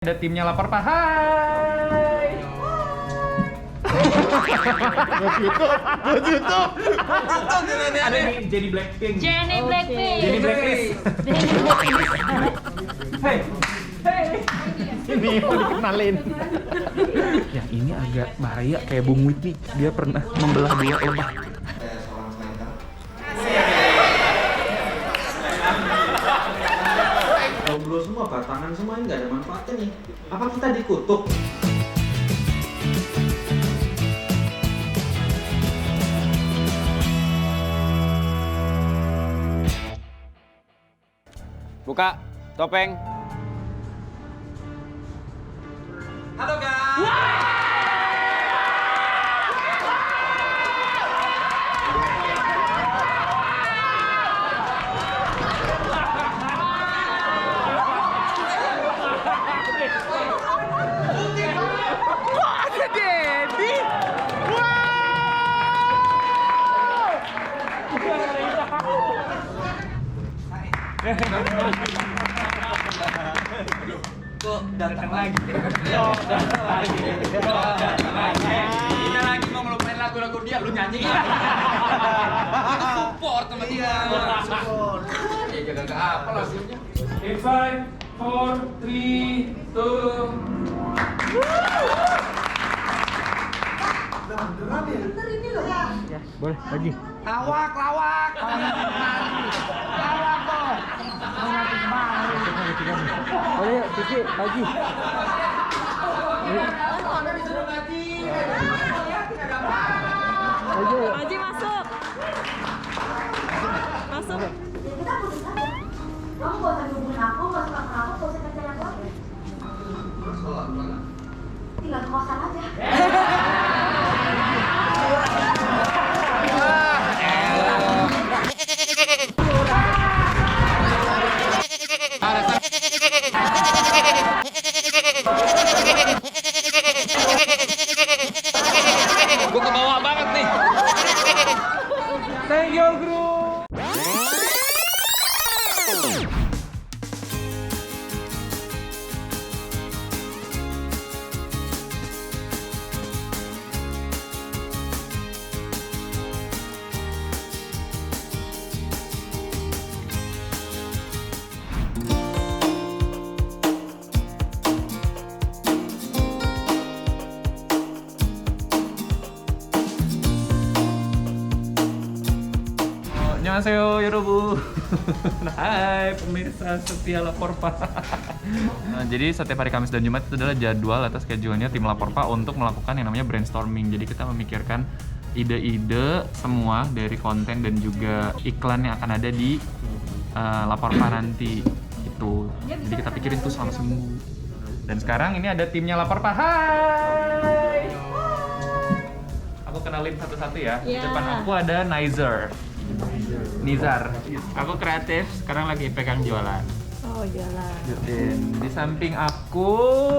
Ada timnya lapor Pak. Hai. Buat YouTube. Ada nih Jenny Blackpink. Jenny Blackpink. Jenny Blacklist. Hey. Hey. Ini mau dikenalin. Ya ini agak bahaya kayak Bung Wit nih. Dia pernah membelah dua lebah. Jomblo semua, batangan semua, ini nggak ada manfaatnya nih. Apa kita dikutuk? Buka topeng. Halo guys. Kok datang lagi? Kita lagi mau ngelupain lagu-lagu dia, lu nyanyi. Support sama dia. Support. Ya jaga gak apa lagunya. In 5, 4, 3, 2. Boleh lagi. Lawak, lawak. Lawak kok. Boleh yuk, Cici, lagi. Ayo. Aji masuk. Masuk. Kamu gak usah hubungin aku, gak usah telepon aku, gak usah ngecek aku lagi. Tinggal ke kosan aja. Gue kebawa banget nih. Thank you, Guru. Annyeonghaseyo 여러분. Hai pemirsa setia Laporpa. Nah, jadi setiap hari Kamis dan Jumat itu adalah jadwal atau schedule-nya tim Laporpa untuk melakukan yang namanya brainstorming. Jadi kita memikirkan ide-ide semua dari konten dan juga iklan yang akan ada di Laporpa nanti itu. Jadi kita pikirin tuh selama seminggu. Dan sekarang ini ada timnya Laporpa. Hai. Aku kenalin satu-satu ya. Di Ya. depan aku ada Nizar. Aku kreatif, sekarang lagi pegang jualan. Oh, jalan. Dan di samping aku,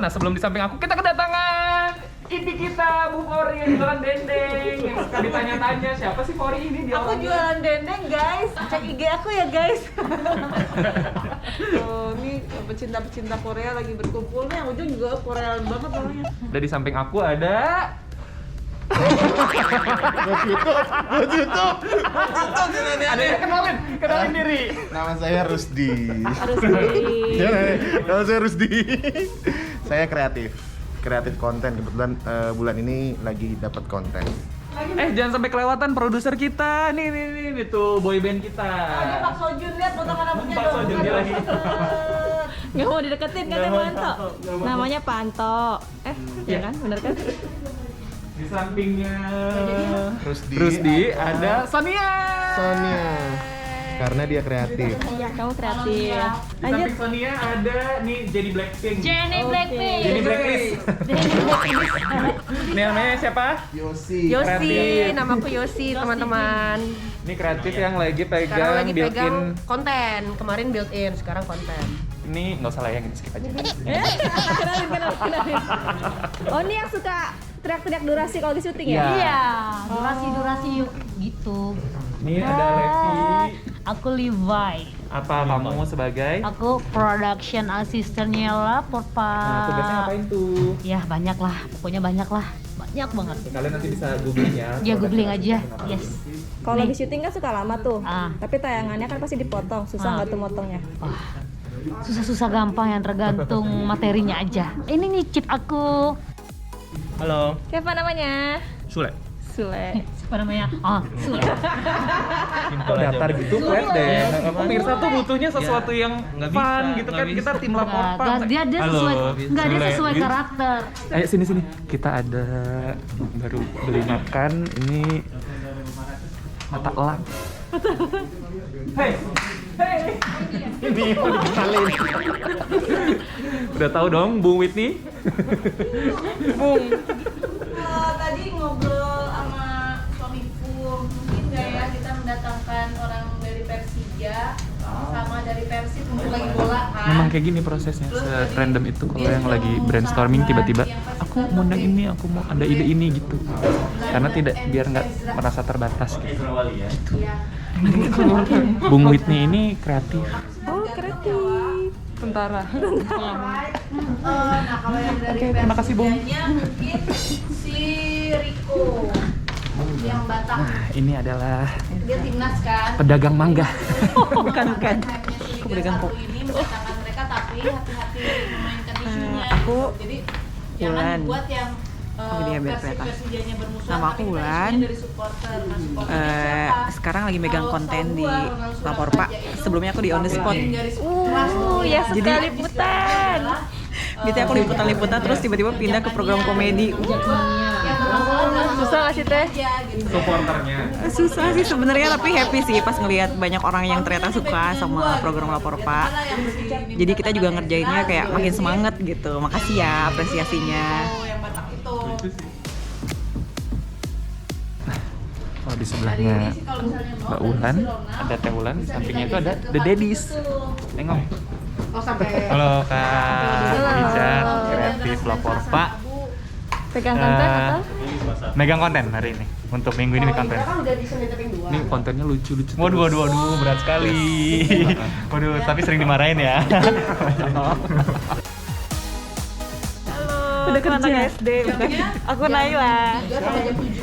nah sebelum di samping aku kita kedatangan inti kita Bu Fori yang jualan dendeng. Yang suka ditanya-tanya siapa sih Fori ini dia. Aku jualan dendeng, guys. Cek IG aku ya, guys. Tuh, ini pecinta-pecinta Korea lagi berkumpul nih. Yang ujung juga Korea banget orangnya. Dan di samping aku ada Buat YouTube. ada yang kenalin diri. Nama saya Rusdi. Harus di. Nama saya Rusdi. Saya kreatif konten. Kebetulan bulan ini lagi dapat konten. Jangan sampai kelewatan produser kita. Nih tuh boy band kita. Ada Pak Sojun, lihat potongan rambutnya Pak Sojun dia lagi. Nggak mau dideketin kan Panto? Namanya Panto. Ya kan? Bener kan? Di sampingnya Rusdi. ada Sonia. Karena dia kreatif. Iya, kamu kreatif. Di Lanjut. samping Sonia ada nih Jenny Blackpink. Jenny Blackpink. Jenny Blacklist. Ini namanya siapa? Yosi. Yosi, Kreatif. namaku Yosi, teman-teman. Ini kreatif yang lagi pegang Sekarang lagi built-in. pegang konten, kemarin built-in, sekarang konten. Ini nggak usah layangin, skip aja. Kenalin. Oh, ini yang suka teriak-teriak durasi kalau di syuting ya? Iya. Durasi yuk gitu. Ini ada Levi. Aku Levi. Apa kamu sebagai? Aku production asistennya lapor Pak. Nah, tugasnya ngapain tuh? Ya banyak lah, pokoknya banyak lah, banyak banget. Kalian nanti bisa googling ya. Ya googling aja, yes. Kalau lagi syuting kan suka lama tuh. Ah. Tapi tayangannya kan pasti dipotong. Susah nggak tuh motongnya? Wah, susah-susah gampang yang tergantung materinya aja. Ini nih chip aku. Halo. Siapa namanya? Sule. Sule. Siapa namanya? Oh, Sule. Kok datar gitu flat deh. Pemirsa tuh butuhnya sesuatu yang fun gitu kan. Kita tim lapor Pak. Dia sesuai, nggak dia sesuai Sule. karakter. Ayo sini. Kita ada baru beli makan. Ini mata elang. Ini mau dikenalin. Udah tahu dong, Bung Whitney? Bung. Tadi ngobrol sama suamiku, mungkin nggak ya kita mendatangkan orang dari Persija sama dari Persib untuk lagi bola kan? Memang kayak gini prosesnya, se-random itu kalau yang lagi brainstorming tiba-tiba aku mau undang ini, aku mau ada ide ini gitu. Karena tidak, biar nggak merasa terbatas gitu. Bung Whitney ini kreatif. Oh, kreatif. Tentara. Nah kalau yang dari Oke, terima kasih, Bung. Persijanya mungkin si Rico yang Batak, Ini adalah dia timnas kan? pedagang mangga. Bukan. Aku pedagang kok. Ini mendatangkan mereka tapi hati-hati memainkan isunya. Aku Jadi Wulan. jangan buat yang dia biar kelihatan. Persijanya bermusuhan. Nama aku tapi kita Wulan. isunya dari supporter. Nah, supporternya siapa? sekarang lagi megang Kalau konten setahu di gua, Ronald Lapor Surabaja Pak. itu Sebelumnya aku di On The Spot. garis keras dulu ya suka Jadi- liputan. Gitu aku liputan-liputan terus tiba-tiba pindah ke program komedi. yang bermasalah Susah nggak sih Teh? aja gitu. Supporternya. Susah sih sebenarnya tapi happy sih pas ngelihat banyak orang yang ternyata suka sama program Lapor Pak. Jadi kita juga ngerjainnya kayak makin semangat gitu. Makasih ya apresiasinya. Yang Batak itu. Oh, di sebelahnya Mbak Wulan, ada Teh Wulan, di sampingnya itu ada The Daddies. Tengok. Oh sampai Halo Kak Halo. Richard, kreatif Lapor Pak. Pegang konten Eh, atau? Megang konten hari ini. Untuk minggu ini konten. kan udah di Senin Taping 2. Ini kontennya lucu-lucu. Waduh, berat sekali. Waduh, tapi sering dimarahin ya. Udah kerja SD. Aku Naila.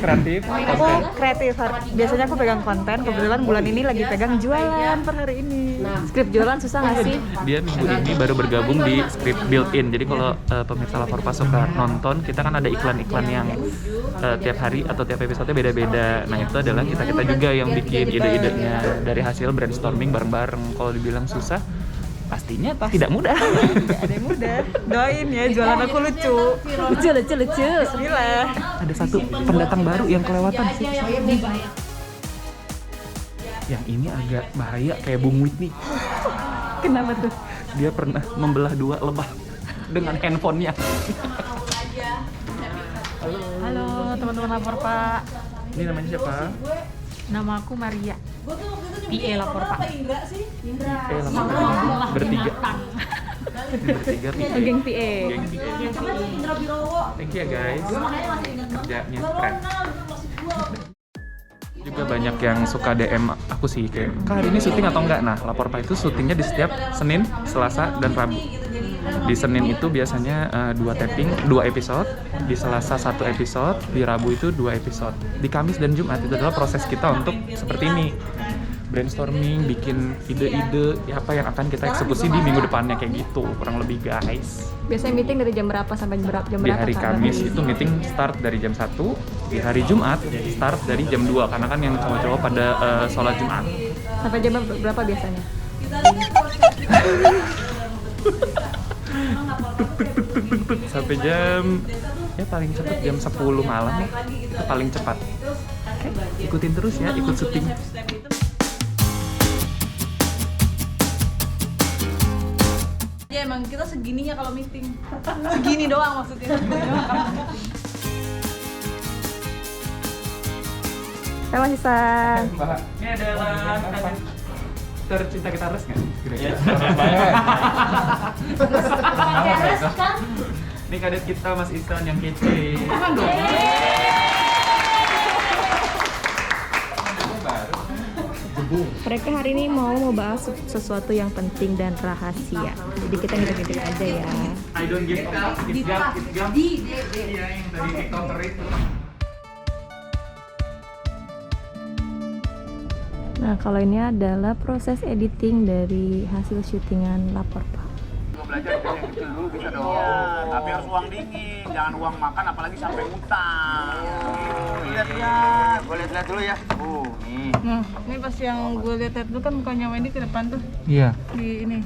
Kreatif. Aku kreatif. Biasanya aku pegang konten. Kebetulan bulan ini lagi pegang jualan per hari ini. Skrip jualan susah nggak sih? Dia minggu ini baru bergabung di script built-in. Jadi kalau pemirsa Lapor Pak suka nonton, kita kan ada iklan-iklan yang tiap hari atau tiap episode beda-beda. Nah itu adalah kita juga yang bikin ide-idenya dari hasil brainstorming bareng-bareng. Kalau dibilang susah, pastinya tidak mudah. Gak ada yang mudah. Doain ya jualan aku lucu. Lucu. Bismillah. Ada satu pendatang baru yang kelewatan sih. Yang ini agak bahaya kayak Bung Whitney. Kenapa tuh? Dia pernah membelah dua lebah dengan handphonenya. Halo teman-teman Lapor Pak. Ini namanya siapa? Nama aku Maria. PA Lapor Pak. Bertiga. Bertiga PA. Geng PA. Geng PA. Thank you ya guys. Kerjanya keren. Juga banyak yang suka DM aku sih kayak, Kak hari ini syuting atau enggak? Nah, Lapor Pak itu syutingnya di setiap Senin, Selasa, dan Rabu. Di Senin itu biasanya 2 episode, di Selasa 1 episode, di Rabu itu 2 episode. Di Kamis dan Jumat itu adalah proses kita untuk seperti ini. Brainstorming, bikin ide-ide apa yang akan kita eksekusi di minggu depannya kayak gitu, kurang lebih guys. Biasanya meeting dari jam berapa sampai jam berapa? Di hari Kamis itu meeting start dari jam 1, di hari Jumat start dari jam 2 karena kan yang cowok-cowok pada sholat Jumat. Sampai jam berapa biasanya? Sampai jam ya paling cepat jam 10 malam ya. Itu paling cepat. Oke, ikutin terus ya, ikut syuting. Ya emang kita segininya kalau meeting. Segini doang maksudnya. Halo Hisan. Ini adalah tercinta kita res nggak? Kira-kira. Ini kadet kita Mas Isan yang kece. Mereka hari ini mau bahas sesuatu yang penting dan rahasia. Jadi kita ngintip-ngintip aja ya. I don't give up. It's gum. Iya, yang dari TikToker itu. Nah, kalau ini adalah proses editing dari hasil syutingan Lapor Pak. Belajar yang kecil dulu bisa dong. Iya, tapi harus uang dingin, jangan uang makan apalagi sampai utang. Lihat-lihat, gue lihat-lihat dulu ya. Nih. Nah, ini pas yang gue lihat dulu kan mukanya Wendy ke depan tuh. Iya. Di ini.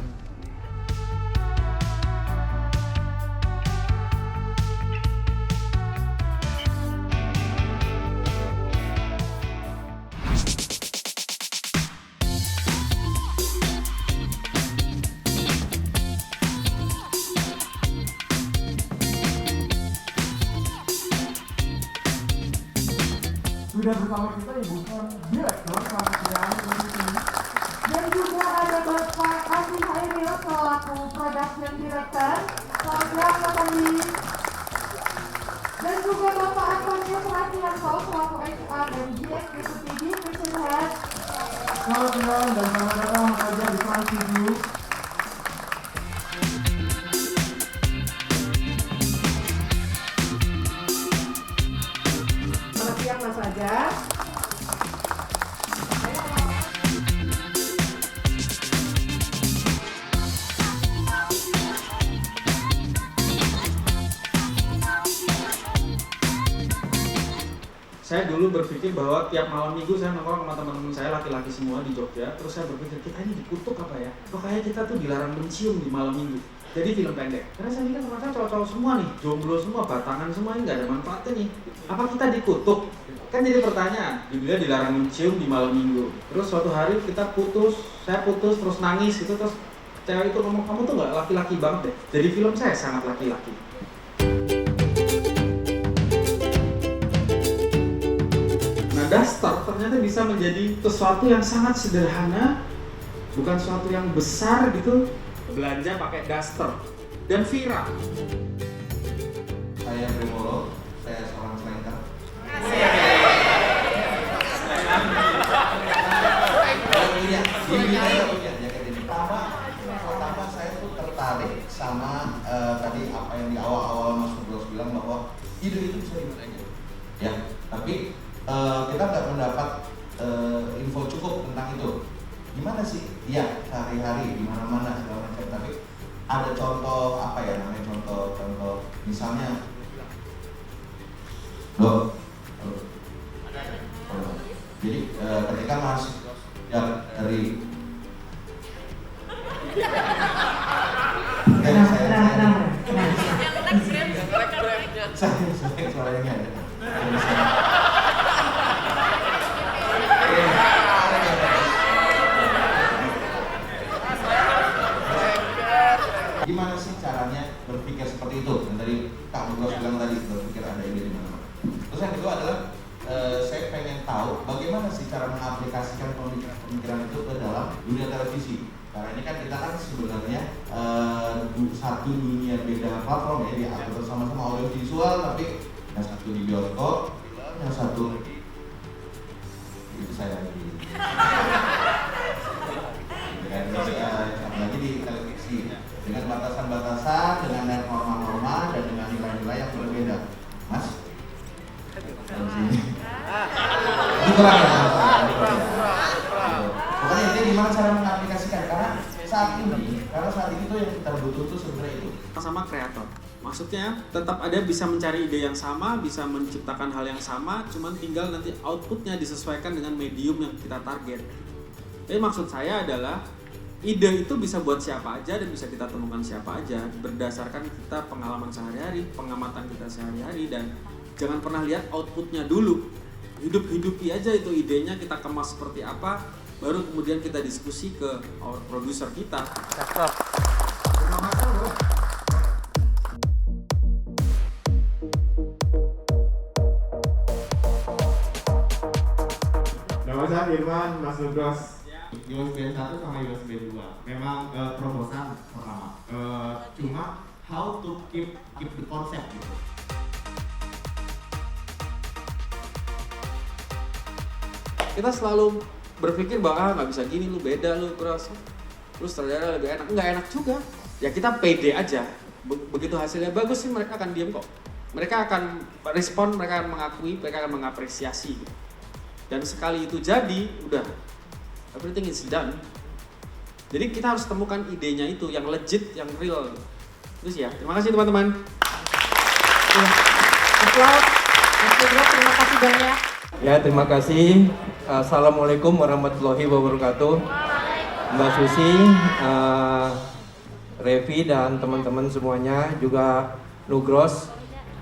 Sudah bersama kita Ibu Son, Direktur Pemerintahan Indonesia. Dan juga ada Bapak Adi Hairil selaku Production Director, Program Company. Dan juga Bapak Antonio Pratianto selaku HR dan GX Deputy Division Head. Selamat siang dan selamat datang bekerja di Trans Studio. Selamat siang Mas Fajar. Saya dulu berpikir bahwa tiap malam minggu saya nongkrong sama teman-teman saya laki-laki semua di Jogja. Terus saya berpikir kita ini dikutuk apa ya? Kok kayak kita tuh dilarang mencium di malam minggu. Jadi film pendek. Karena saya mikir teman-teman cowok-cowok semua nih, jomblo semua, batangan semua, ini nggak ada manfaatnya nih. Apa kita dikutuk? Kan jadi pertanyaan. Dia dilarang mencium di malam minggu. Terus suatu hari kita putus, saya putus terus nangis gitu, terus cewek itu ngomong kamu tuh nggak laki-laki banget deh. Jadi film saya sangat laki-laki. Duster ternyata bisa menjadi sesuatu yang sangat sederhana, bukan sesuatu yang besar gitu. Belanja pakai duster dan viral. Saya Primolo, saya seorang selengkap. Pertama saya tuh tertarik sama tadi apa yang di awal-awal Mas Nubros bilang bahwa ide itu bisa dimana aja. Ya, tapi kita nggak mendapat info cukup tentang itu. Gimana sih? Iya, sehari-hari di mana-mana segala macam. Tapi ada contoh apa ya namanya contoh misalnya, jadi ketika Mas ya dari saya suaranya ada. Gimana sih caranya berpikir seperti itu? Dan dari Kak Nubros bilang tadi berpikir ada ide di mana-mana. Terus yang kedua adalah saya pengen tahu bagaimana sih cara mengaplikasikan pemikiran itu ke dalam dunia televisi. Karena ini kan kita kan sebenarnya satu dunia beda platform ya, diatur bersama-sama audio visual, tapi yang satu di bioskop, yang satu itu saya lagi. Sama lagi di televisi dengan batasan-batasan, dengan norma-norma dan dengan nilai-nilai yang berbeda, Mas. Kurang ya, pokoknya ini gimana cara mengaplikasikan karena saat ini tuh yang kita butuh tuh sebenarnya itu. Sama kreator. Maksudnya tetap ada bisa mencari ide yang sama, bisa menciptakan hal yang sama, cuman tinggal nanti outputnya disesuaikan dengan medium yang kita target. Jadi maksud saya adalah ide itu bisa buat siapa aja dan bisa kita temukan siapa aja berdasarkan kita pengalaman sehari-hari, pengamatan kita sehari-hari, dan jangan pernah lihat outputnya dulu. Hidup-hidupi aja itu idenya, kita kemas seperti apa, baru kemudian kita diskusi ke produser kita. Nama saya Irwan, Mas Nubros. USB 1 sama USB 2 memang proposan pertama. Cuma how to keep the concept gitu. Kita selalu berpikir bahwa nggak bisa gini, lu beda lu Gross, lu sutradara lebih enak. Nggak enak juga. Ya kita pede aja. Begitu hasilnya bagus sih mereka akan diem kok. Mereka akan respon, mereka akan mengakui, mereka akan mengapresiasi. Dan sekali itu jadi, udah everything is done. Jadi kita harus temukan idenya itu yang legit, yang real. Terus ya, terima kasih teman-teman. Terima kasih banyak. Ya, terima kasih. Assalamualaikum warahmatullahi wabarakatuh. Mbak Susi, Revi dan teman-teman semuanya, juga Nugros.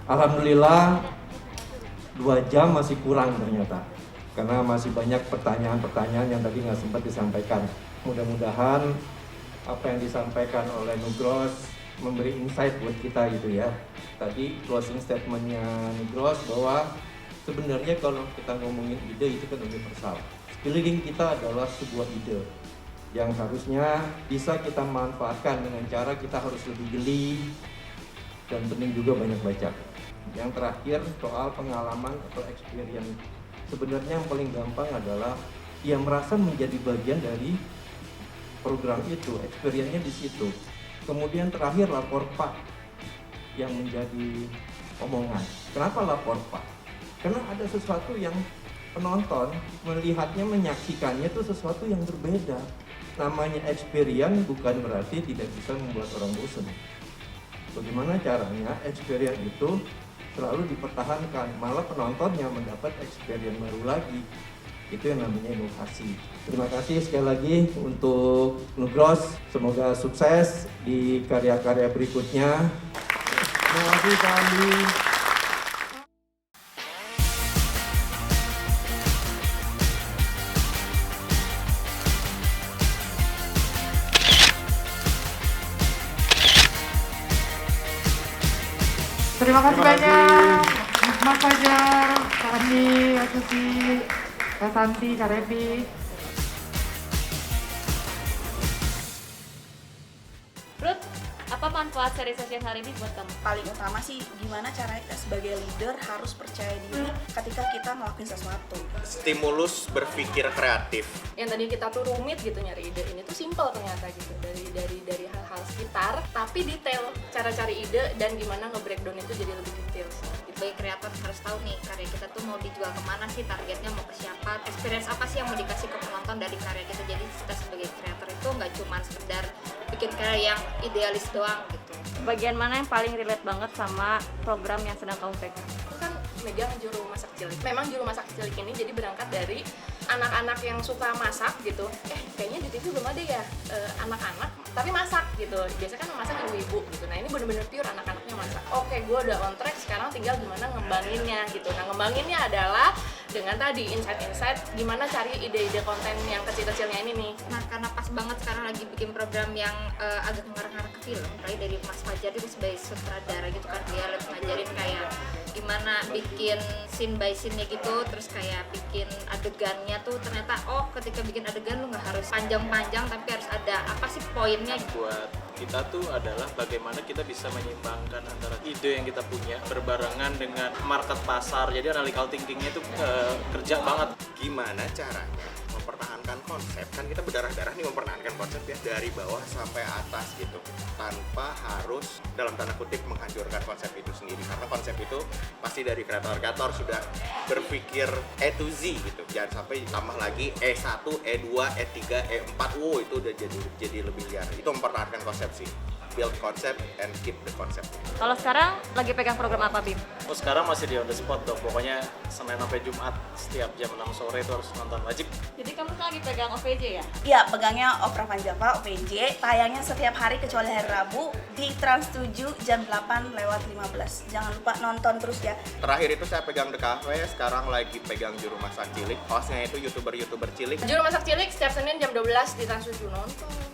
Alhamdulillah 2 jam masih kurang ternyata. Karena masih banyak pertanyaan-pertanyaan yang tadi nggak sempat disampaikan. Mudah-mudahan apa yang disampaikan oleh Nugros memberi insight buat kita gitu ya. Tadi closing statementnya Nugros bahwa sebenarnya kalau kita ngomongin ide itu kan universal. Sekeliling kita adalah sebuah ide yang harusnya bisa kita manfaatkan dengan cara kita harus lebih jeli dan penting juga banyak baca. Yang terakhir soal pengalaman atau experience. Sebenarnya yang paling gampang adalah ia merasa menjadi bagian dari program itu, experience-nya di situ. Kemudian terakhir lapor Pak yang menjadi omongan. Kenapa lapor Pak? Karena ada sesuatu yang penonton melihatnya, menyaksikannya itu sesuatu yang berbeda. Namanya experience bukan berarti tidak bisa membuat orang bosan. Bagaimana caranya experience itu selalu dipertahankan, malah penontonnya mendapat experience baru lagi. Itu yang namanya inovasi. Terima kasih sekali lagi untuk Nugros. Semoga sukses di karya-karya berikutnya. Terima kasih Pak Andi. Terima kasih banyak Mas Fajar, Kak Andi, Kak Susi, Kak Santi, Kak Revi. Ruth, apa manfaat seri session hari ini buat kamu? Paling utama sih gimana caranya kita sebagai leader harus percaya diri ketika kita ngelakuin sesuatu. Stimulus berpikir kreatif. Yang tadi kita tuh rumit gitu nyari ide, ini tuh simple ternyata gitu dari hal-hal sekitar, tapi detail cara cari ide dan gimana nge-breakdown itu jadi lebih detail. Sebagai kreator harus tahu nih karya kita tuh mau dijual kemana sih, targetnya mau ke siapa, experience apa sih yang mau dikasih ke penonton dari karya kita. Jadi kita sebagai kreator itu nggak cuma sekedar bikin karya yang idealis doang gitu. Bagian mana yang paling relate banget sama program yang sedang kamu pegang? Aku kan megang juru masak cilik. Memang juru masak cilik ini jadi berangkat dari anak-anak yang suka masak gitu. Kayaknya di TV belum ada ya anak-anak tapi masak gitu. Biasanya kan masak ibu-ibu gitu. Nah ini bener-bener pure anak-anaknya masak. Oke, gue udah on track, sekarang tinggal gimana ngembanginnya gitu. Nah ngembanginnya adalah dengan tadi insight-insight gimana cari ide-ide konten yang kecil-kecilnya ini nih. Nah karena pas banget sekarang lagi bikin program yang agak ngarah-ngarah ke film, kayak dari Mas Fajar itu sebagai sutradara gitu kan, dia lebih ngajarin kayak gimana bikin scene by scene-nya gitu, terus kayak bikin adegannya tuh ternyata ketika bikin adegan lu nggak harus panjang-panjang tapi harus ada apa sih poinnya. Buat kita tuh adalah bagaimana kita bisa menyeimbangkan antara ide yang kita punya berbarengan dengan market pasar. Jadi analytical thinking-nya itu kerja banget. Gimana caranya mempertahankan konsep? Kan kita berdarah-darah nih mempertahankan konsep ya dari bawah sampai atas gitu, tanpa harus dalam tanda kutip menghancurkan konsep itu sendiri, karena konsep itu pasti dari kreator-kreator sudah berpikir A to Z gitu. Jangan sampai tambah lagi E1, E2, E3, E4, itu udah jadi lebih liar. Itu mempertahankan konsep sih. Build concept and keep the concept. Kalau sekarang lagi pegang program apa, Bim? Sekarang masih di on the spot dong. Pokoknya Senin sampai Jumat setiap jam 6 sore itu harus nonton wajib. Jadi kamu lagi pegang OVJ ya? Iya, pegangnya Opera Van Java, OVJ. Tayangnya setiap hari kecuali hari Rabu di Trans 7 jam 8:15. Jangan lupa nonton terus ya. Terakhir itu saya pegang The Cafe, sekarang lagi pegang Juru Masak Cilik. Hostnya itu YouTuber cilik. Juru Masak Cilik setiap Senin jam 12 di Trans 7, nonton.